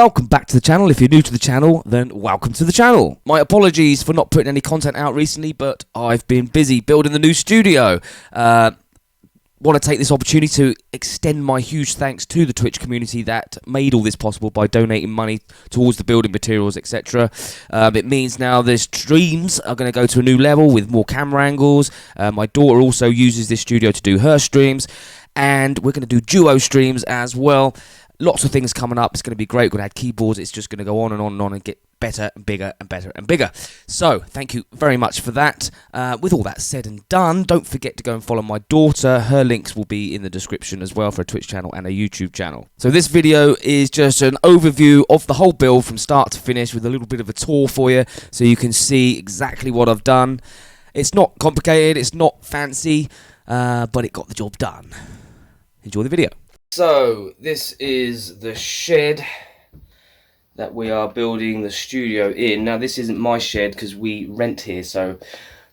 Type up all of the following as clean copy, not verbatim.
welcome back to the channel. If you're new to the channel, then welcome to the channel. My apologies for not putting any content out recently, but I've been busy building the new studio. Want to take this opportunity to extend my huge thanks to the Twitch community that made all this possible by donating money towards the building materials, etc. It means now the streams are going to go to a new level with more camera angles. My daughter also uses this studio to do her streams, and we're going to do duo streams as well. Lots of things coming up. It's going to be great. We're going to add keyboards. It's just going to go on and on and on and get better and bigger and better and bigger. So, thank you very much for that. With all that said and done, don't forget to go and follow my daughter. Her links will be in the description as well for a Twitch channel and a YouTube channel. So this video is just an overview of the whole build from start to finish with a little bit of a tour for you so you can see exactly what I've done. It's not complicated, it's not fancy, but it got the job done. Enjoy the video. So, this is the shed that we are building the studio in. Now, this isn't my shed because we rent here, so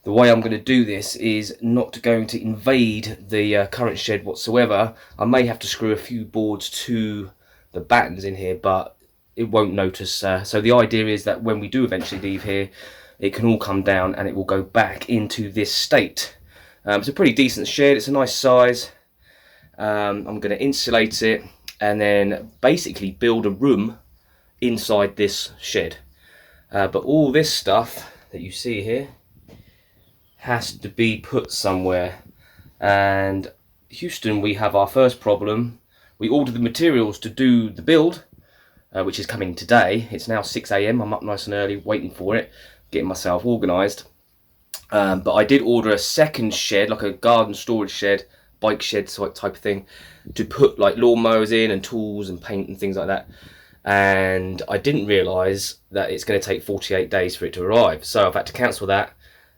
the way I'm going to do this is not going to invade the current shed whatsoever. I may have to screw a few boards to the battens in here, but it won't notice. So the idea is that when we do eventually leave here, it can all come down and it will go back into this state. It's a pretty decent shed, it's a nice size. I'm going to insulate it and then basically build a room inside this shed. But all this stuff that you see here has to be put somewhere. And Houston, we have our first problem. We ordered the materials to do the build, which is coming today. It's now 6 AM. I'm up nice and early waiting for it, getting myself organised. But I did order a second shed, like a garden storage shed, bike shed type of thing, to put like lawnmowers in and tools and paint and things like that. And I didn't realise that it's going to take 48 days for it to arrive, so I've had to cancel that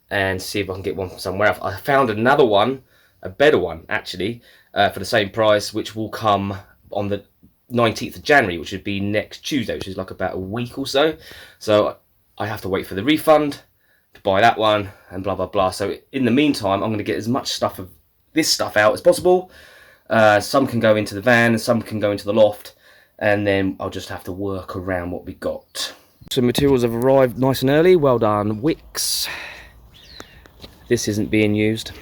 and see if I can get one from somewhere else. I found another one, a better one actually, for the same price, which will come on the 19th of January, which would be next Tuesday, which is like about a week or so. So I have to wait for the refund to buy that one and blah blah blah. So in the meantime, I'm going to get as much stuff of this stuff out as possible. Some can go into the van and some can go into the loft, and then I'll just have to work around what we got. Some materials have arrived nice and early. Well done, Wix. This isn't being used.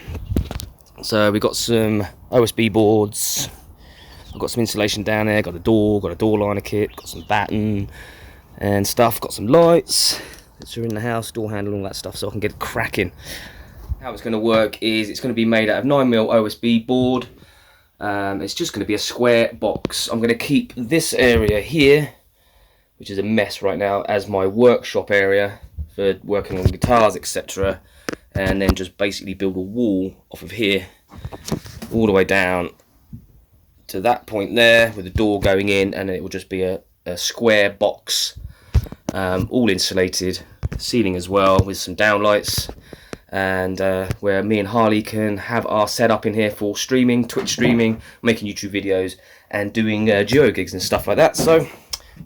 So we got some OSB boards. I've got some insulation down there. Got a door liner kit. Got some batten and stuff. Got some lights that are in the house, door handle, all that stuff, so I can get it cracking. How it's going to work is it's going to be made out of 9mm OSB board. It's just going to be a square box. I'm going to keep this area here, which is a mess right now, as my workshop area for working on guitars, etc. And then just basically build a wall off of here all the way down to that point there with the door going in, and it will just be a square box, all insulated, ceiling as well with some downlights. And where me and Harley can have our setup in here for streaming, Twitch streaming, making YouTube videos and doing duo gigs and stuff like that. So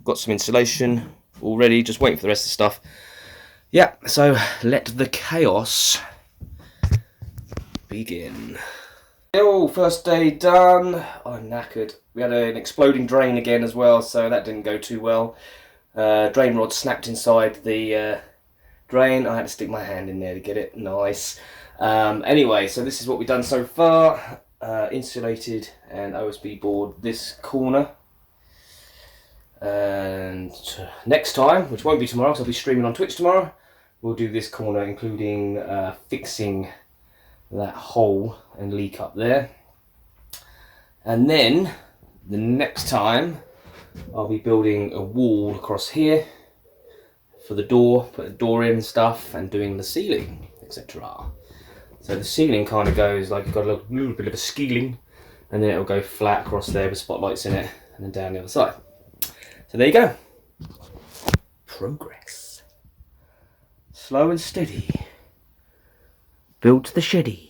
got some insulation already, just waiting for the rest of the stuff. Yeah, so let the chaos begin. Oh, first day done. I'm knackered. We had an exploding drain again as well, so that didn't go too well. Drain rod snapped inside the drain. I had to stick my hand in there to get it nice. Anyway, so this is what we've done so far. Insulated and OSB board this corner. And next time, which won't be tomorrow because I'll be streaming on Twitch tomorrow, we'll do this corner, including fixing that hole and leak up there. And then the next time I'll be building a wall across here for the door, put a door in and stuff, and doing the ceiling, etc. So the ceiling kind of goes like, you've got a little bit of a scaling, and then it'll go flat across there with spotlights in it, and then down the other side. So there you go. Progress. Slow and steady. Build the sheddy.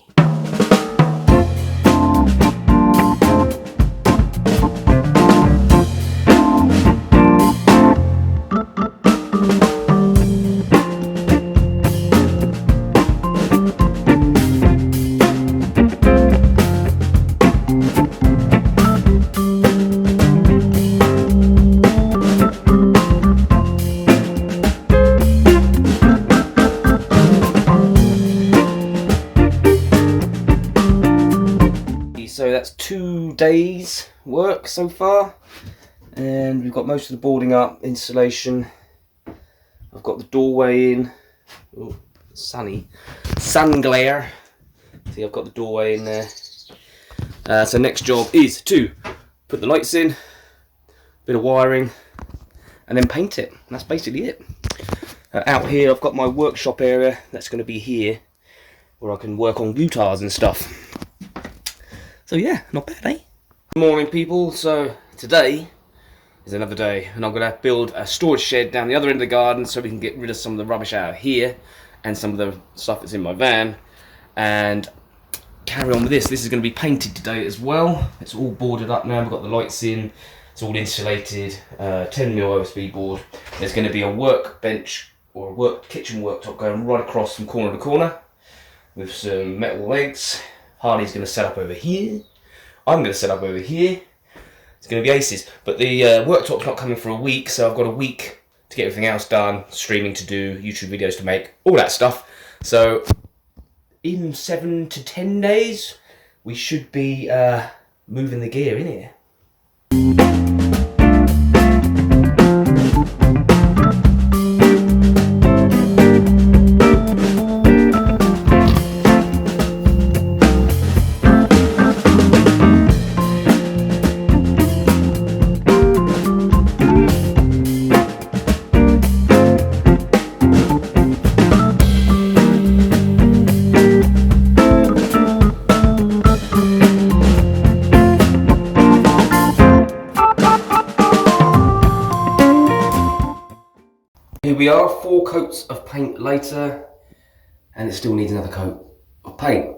that's 2 days work so far, and we've got most of the boarding up, insulation. I've got the doorway in. Oh, sunny, sun glare. See, I've got the doorway in there. So next job is to put the lights in, bit of wiring, and then paint it. And that's basically it. Out here I've got my workshop area. That's going to be here, where I can work on guitars and stuff. So yeah, not bad, eh? Good morning, people. So today is another day, and I'm going to build a storage shed down the other end of the garden so we can get rid of some of the rubbish out of here and some of the stuff that's in my van, and carry on with this. This is going to be painted today as well. It's all boarded up now. We've got the lights in. It's all insulated. 10mm OSB board. There's going to be a workbench or a kitchen worktop going right across from corner to corner with some metal legs. Harley's going to set up over here. I'm going to set up over here. It's going to be aces. But the worktop's not coming for a week, so I've got a week to get everything else done. Streaming to do, YouTube videos to make, all that stuff. So in 7 to 10 days, we should be moving the gear in here. Here we are, 4 coats of paint later, and it still needs another coat of paint.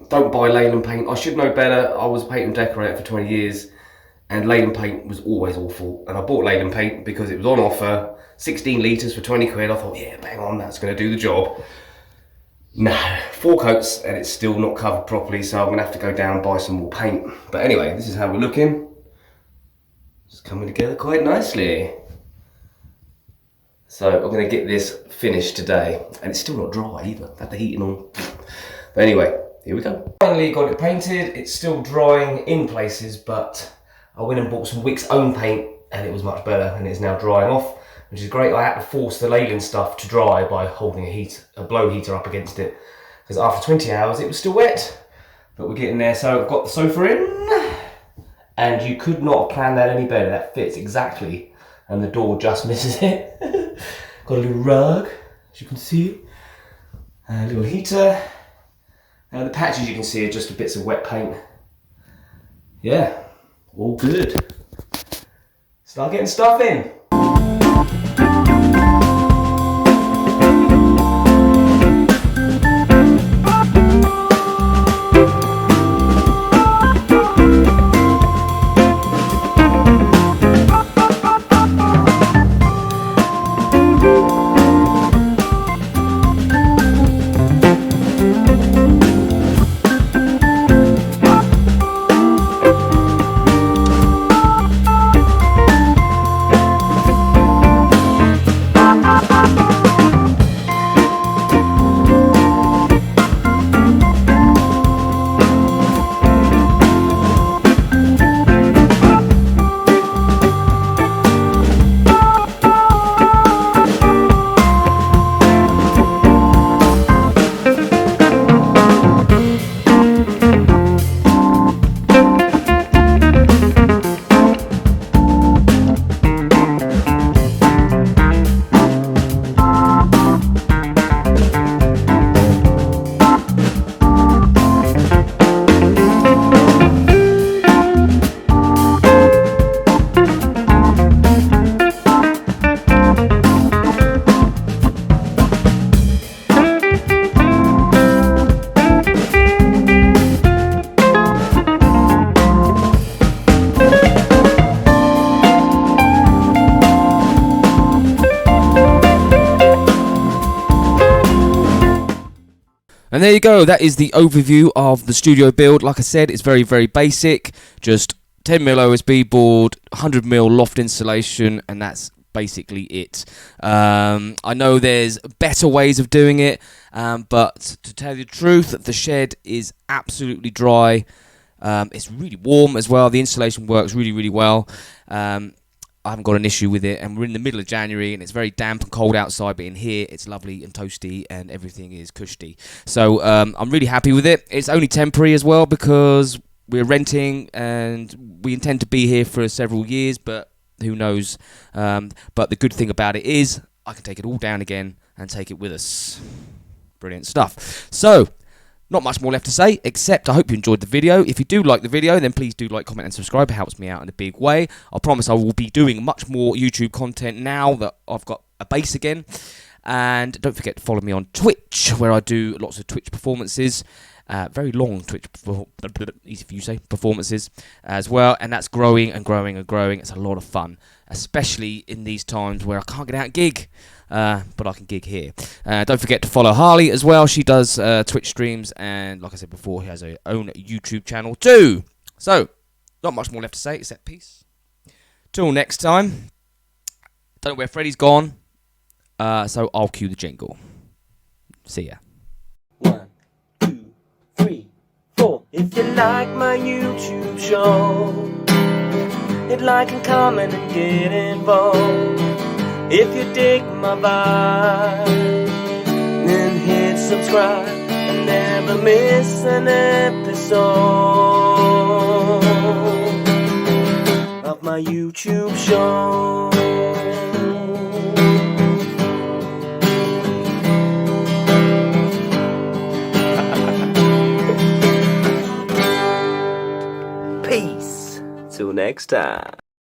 Don't buy Leyland paint. I should know better. I was a paint and decorator for 20 years, and Leyland paint was always awful. And I bought Leyland paint because it was on offer, 16 litres for 20 quid. I thought, yeah, bang on, that's going to do the job. No, 4 coats, and it's still not covered properly, so I'm going to have to go down and buy some more paint. But anyway, this is how we're looking. It's coming together quite nicely. So I'm going to get this finished today, and it's still not dry either. I've had the heating on. But anyway, here we go. Finally got it painted. It's still drying in places, but I went and bought some Wick's own paint, and it was much better, and it's now drying off, which is great. I had to force the Leyland stuff to dry by holding a blow heater up against it, because after 20 hours it was still wet. But we're getting there. So I've got the sofa in, and you could not have planned that any better. That fits exactly, and the door just misses it. Got a little rug, as you can see, a little heater. The patches you can see are just bits of wet paint. Yeah, all good. Start getting stuff in. And there you go, that is the overview of the studio build. Like I said, it's very, very basic. Just 10mm OSB board, 100mm loft insulation, and that's basically it. I know there's better ways of doing it, but to tell you the truth, the shed is absolutely dry. It's really warm as well. The installation works really, really well. I haven't got an issue with it, and we're in the middle of January, and it's very damp and cold outside, but in here it's lovely and toasty, and everything is cushy. So I'm really happy with it. It's only temporary as well, because we're renting, and we intend to be here for several years, but who knows. But the good thing about it is I can take it all down again and take it with us. Brilliant stuff. So, not much more left to say, except I hope you enjoyed the video. If you do like the video, then please do like, comment and subscribe. It helps me out in a big way. I promise I will be doing much more YouTube content now that I've got a base again. And don't forget to follow me on Twitch, where I do lots of Twitch performances. Very long Twitch, easy for you to say, performances as well. And that's growing and growing and growing. It's a lot of fun, especially in these times where I can't get out and gig. But I can gig here. Don't forget to follow Harley as well. She does Twitch streams, and like I said before, he has her own YouTube channel too. So, not much more left to say except peace. Till next time. Don't know where Freddie's gone, so I'll cue the jingle. See ya. 1, 2, 3, 4. If you like my YouTube show, hit like and comment and get involved. If you dig my vibe, then hit subscribe and never miss an episode of my YouTube show. Peace. Till next time.